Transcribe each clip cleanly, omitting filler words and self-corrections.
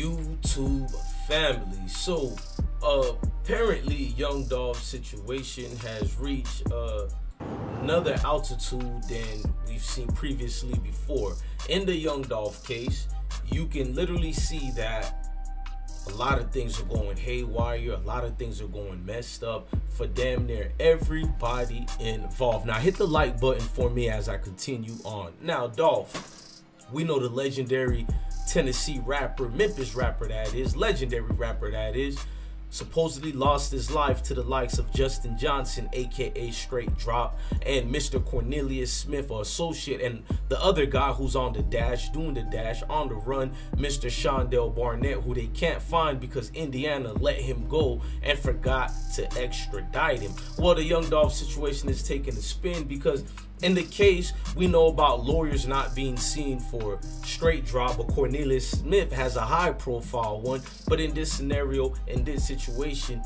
YouTube family? So apparently young Dolph's situation has reached another altitude than we've seen previously before. In the young Dolph case, you can literally see that a lot of things are going haywire, a lot of things are going messed up for damn near everybody involved. Now hit the like button for me as I continue on. Now Dolph, we know the legendary Tennessee rapper, Memphis rapper that is, legendary rapper that is, supposedly lost his life to the likes of Justin Johnson, aka Straight Drop, and Mr. Cornelius Smith, or associate, and the other guy who's on the dash, doing the dash, on the run, Mr. Shondell Barnett, who they can't find because Indiana let him go and forgot to extradite him. Well, the young Dolph situation is taking a spin because in the case, we know about lawyers not being seen for Straight Drop, but Cornelius Smith has a high profile one. But in this scenario, in this situation,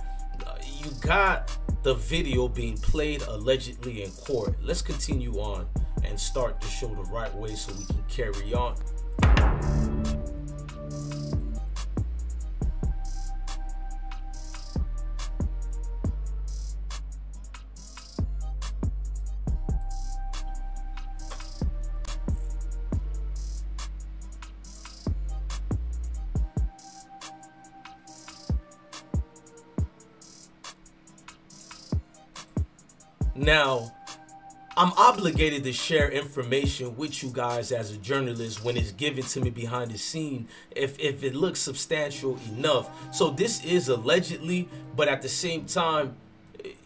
you got the video being played allegedly in court. Let's continue on and start the show the right way so we can carry on. Now, I'm obligated to share information with you guys as a journalist when it's given to me behind the scene, if it looks substantial enough. So this is allegedly, but at the same time,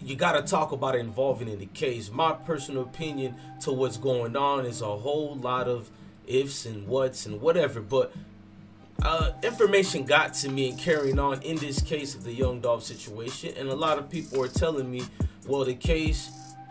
you got to talk about it involving in the case. My personal opinion to what's going on is a whole lot of ifs and whats and whatever, but information got to me and carrying on in this case of the young Dolph situation, and a lot of people are telling me, well, the case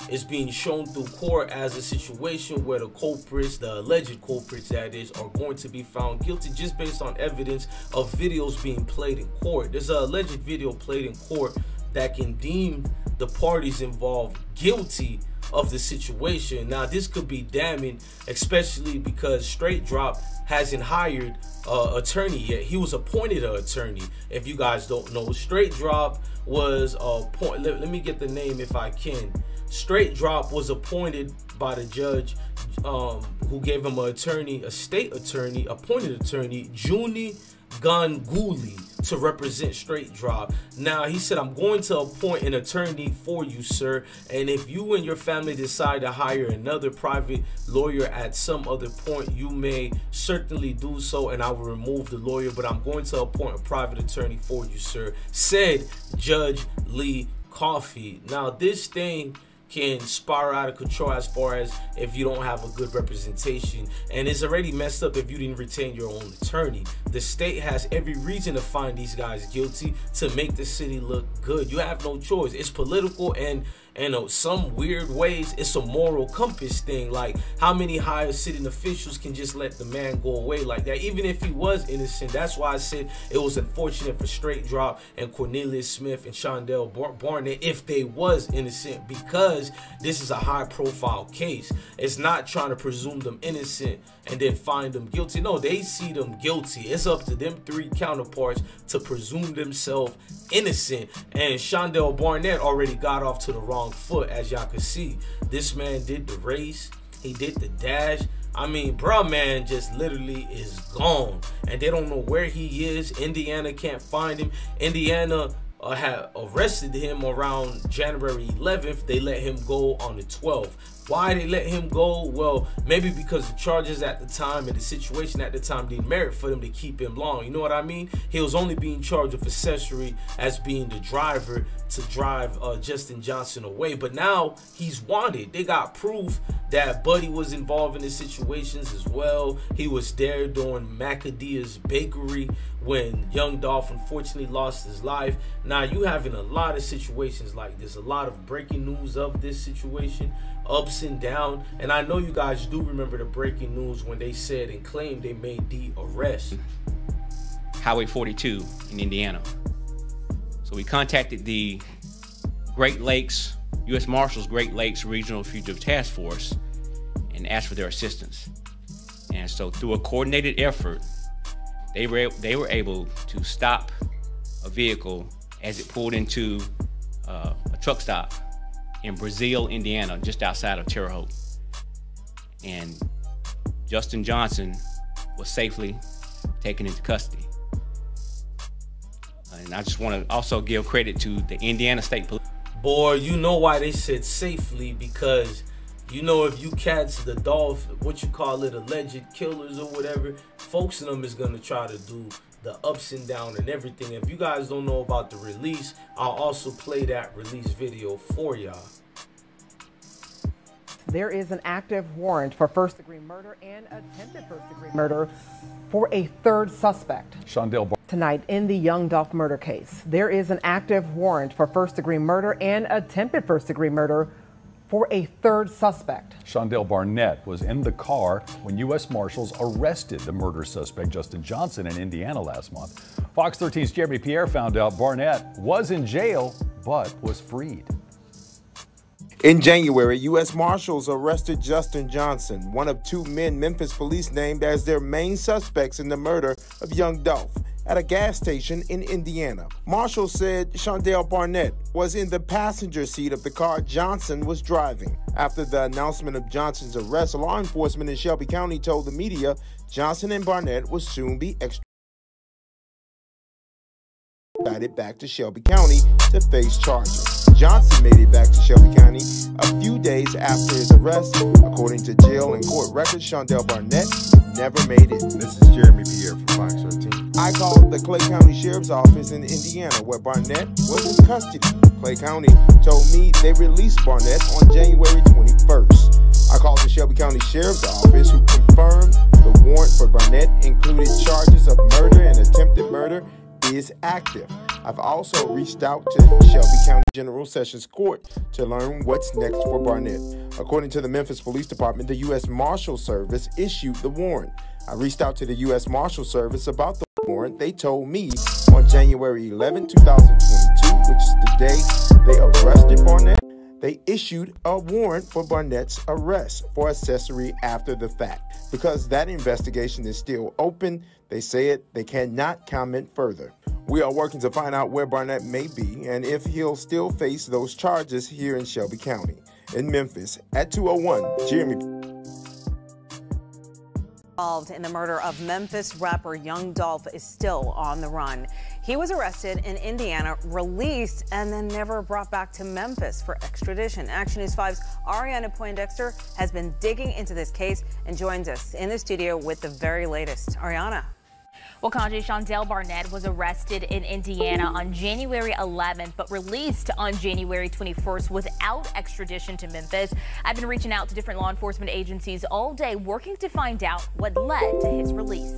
is being shown through court as a situation where the culprits, the alleged culprits that is, are going to be found guilty just based on evidence of videos being played in court. There's an alleged video played in court that can deem the parties involved guilty of the situation. Now this could be damning, especially because Straight Drop hasn't hired an attorney yet. He was appointed an attorney. If you guys don't know, Straight Drop was appointed. Let me get the name if I can. Straight Drop was appointed by the judge who gave him an attorney, a state attorney, appointed attorney, Juni Ganguli, to represent Straight Drop. Now he said, I'm going to appoint an attorney for you, sir, and if you and your family decide to hire another private lawyer at some other point, you may certainly do so, and I will remove the lawyer, but I'm going to appoint a private attorney for you, sir, said Judge Lee Coffey. Now this thing can spiral out of control as far as if you don't have a good representation, and it's already messed up if you didn't retain your own attorney. The state has every reason to find these guys guilty to make the city look good. You have no choice. It's political, and some weird ways it's a moral compass thing. Like, how many higher sitting officials can just let the man go away like that, even if he was innocent? That's why I said it was unfortunate for Straight Drop and Cornelius Smith and Shondell Barnett if they was innocent, because this is a high profile case. It's not trying to presume them innocent and then find them guilty. No, they see them guilty. It's up to them three counterparts to presume themselves innocent, and Shondell Barnett already got off to the wrong foot. As y'all can see, this man did the race, he did the dash. I mean, bruh, man just literally is gone, and they don't know where he is. Indiana can't find him. Indiana had arrested him around January 11th. They let him go on the 12th. Why they let him go? Well, maybe because the charges at the time and the situation at the time didn't merit for them to keep him long. You know what I mean? He was only being charged with accessory as being the driver to drive Justin Johnson away. But now he's wanted. They got proof that Buddy was involved in the situations as well. He was there during Macadia's Bakery when young Dolph unfortunately lost his life. Now you having a lot of situations like this, a lot of breaking news of this situation, ups and down. And I know you guys do remember the breaking news when they said and claimed they made the arrest. Highway 42 in Indiana. So we contacted the Great Lakes, U.S. Marshals Great Lakes Regional Fugitive Task Force and asked for their assistance. And so through a coordinated effort, they were able to stop a vehicle as it pulled into a truck stop in Brazil, Indiana, just outside of Terre Haute. And Justin Johnson was safely taken into custody. And I just want to also give credit to the Indiana State Police. Boy, you know why they said safely, because you know if you catch the Dolph, what you call it, alleged killers or whatever, folks in them is going to try to do the ups and downs and everything. If you guys don't know about the release, I'll also play that release video for y'all. There is an active warrant for first-degree murder and attempted first-degree murder for a third suspect. Tonight in the young Dolph murder case, there is an active warrant for first-degree murder and attempted first-degree murder for a third suspect. Shondell Barnett was in the car when U.S. Marshals arrested the murder suspect Justin Johnson in Indiana last month. Fox 13's Jeremy Pierre found out Barnett was in jail but was freed. In January, U.S. Marshals arrested Justin Johnson, one of two men Memphis police named as their main suspects in the murder of young Dolph, at a gas station in Indiana. Marshals said Shondell Barnett was in the passenger seat of the car Johnson was driving. After the announcement of Johnson's arrest, law enforcement in Shelby County told the media Johnson and Barnett would soon be extradited back to Shelby County to face charges. Johnson made it back to Shelby County a few days after his arrest. According to jail and court records, Shondell Barnett never made it. This is Jeremy Pierre from Fox 13. I called the Clay County Sheriff's Office in Indiana, where Barnett was in custody. Clay County told me they released Barnett on January 21st. I called the Shelby County Sheriff's Office, who confirmed the warrant for Barnett included charges of murder and attempted murder is active. I've also reached out to Shelby County General Sessions Court to learn what's next for Barnett. According to the Memphis Police Department, the U.S. Marshal Service issued the warrant. I reached out to the U.S. Marshal Service about the warrant. They told me on January 11, 2022, which is the day they arrested Barnett, they issued a warrant for Barnett's arrest for accessory after the fact. Because that investigation is still open, they said they cannot comment further. We are working to find out where Barnett may be and if he'll still face those charges here in Shelby County. In Memphis, at 201, Jeremy. Involved in the murder of Memphis rapper Young Dolph is still on the run. He was arrested in Indiana, released, and then never brought back to Memphis for extradition. Action News 5's Ariana Poindexter has been digging into this case and joins us in the studio with the very latest. Ariana. Well, Kanji, Shondell Barnett was arrested in Indiana on January 11th, but released on January 21st without extradition to Memphis. I've been reaching out to different law enforcement agencies all day, working to find out what led to his release.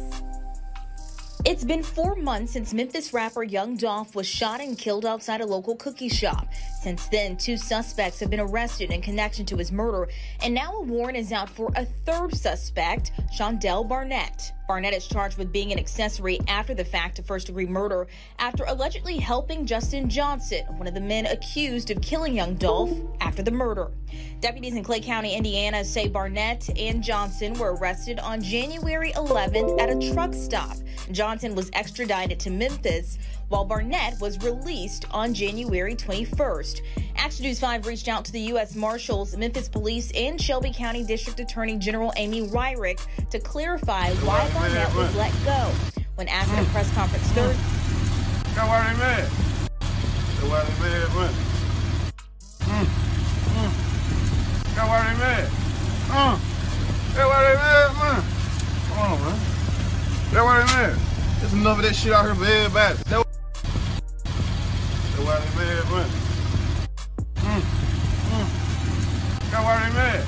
It's been 4 months since Memphis rapper Young Dolph was shot and killed outside a local cookie shop. Since then, 2 suspects have been arrested in connection to his murder, and now a warrant is out for a third suspect, Shondell Barnett. Barnett is charged with being an accessory after the fact to first-degree murder after allegedly helping Justin Johnson, one of the men accused of killing young Dolph after the murder. Deputies in Clay County, Indiana say Barnett and Johnson were arrested on January 11th at a truck stop. Johnson was extradited to Memphis, while Barnett was released on January 21st. Action News 5 reached out to the U.S. Marshals, Memphis Police, and Shelby County District Attorney General Amy Ryrick to clarify why Barnett was let go. When asked at a press conference Thursday, There's enough of that shit out here for everybody. That's why they mad, man. That's why they mad.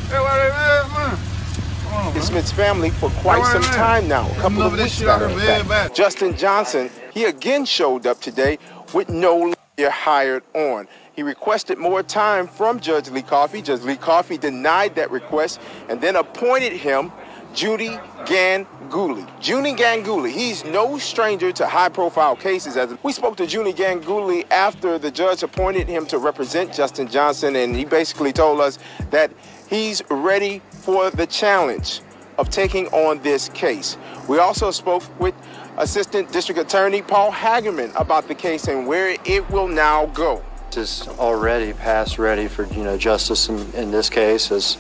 That's why they mad, man. It's Smith's family for quite some time now, a couple of weeks now. Justin Johnson, he again showed up today with no lawyer hired on. He requested more time from Judge Lee Coffey. Judge Lee Coffey denied that request and then appointed him Judy Ganguly. Judy Ganguly, he's no stranger to high-profile cases. As we spoke to Judy Ganguly after the judge appointed him to represent Justin Johnson, and he basically told us that he's ready for the challenge. of taking on this case. We also spoke with Assistant District Attorney Paul Hagerman about the case and where it will now go. Is already past ready for justice in this case, as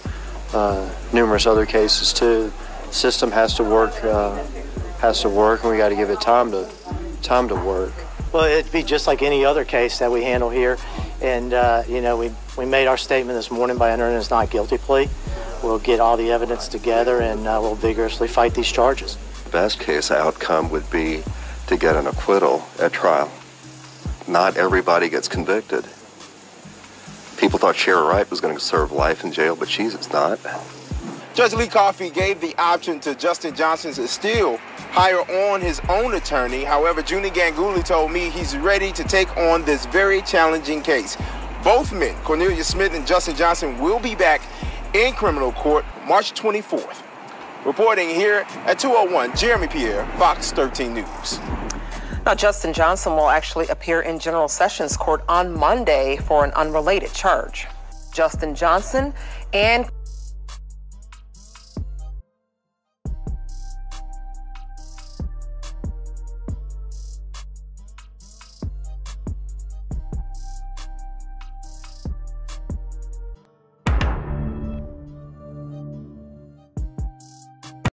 numerous other cases too. The system has to work, and we got to give it time to work. Well, it'd be just like any other case that we handle here, and we made our statement this morning by entering this not guilty plea. We'll get all the evidence together, and we'll vigorously fight these charges. The best case outcome would be to get an acquittal at trial. Not everybody gets convicted. People thought Shara Wright was going to serve life in jail, but she's not. Judge Lee Coffey gave the option to Justin Johnson to still hire on his own attorney. However, Junie Ganguly told me he's ready to take on this very challenging case. Both men, Cornelia Smith and Justin Johnson, will be back in criminal court March 24th. Reporting here at 201, Jeremy Pierre, Fox 13 News. Now, Justin Johnson will actually appear in General Sessions Court on Monday for an unrelated charge. Justin Johnson and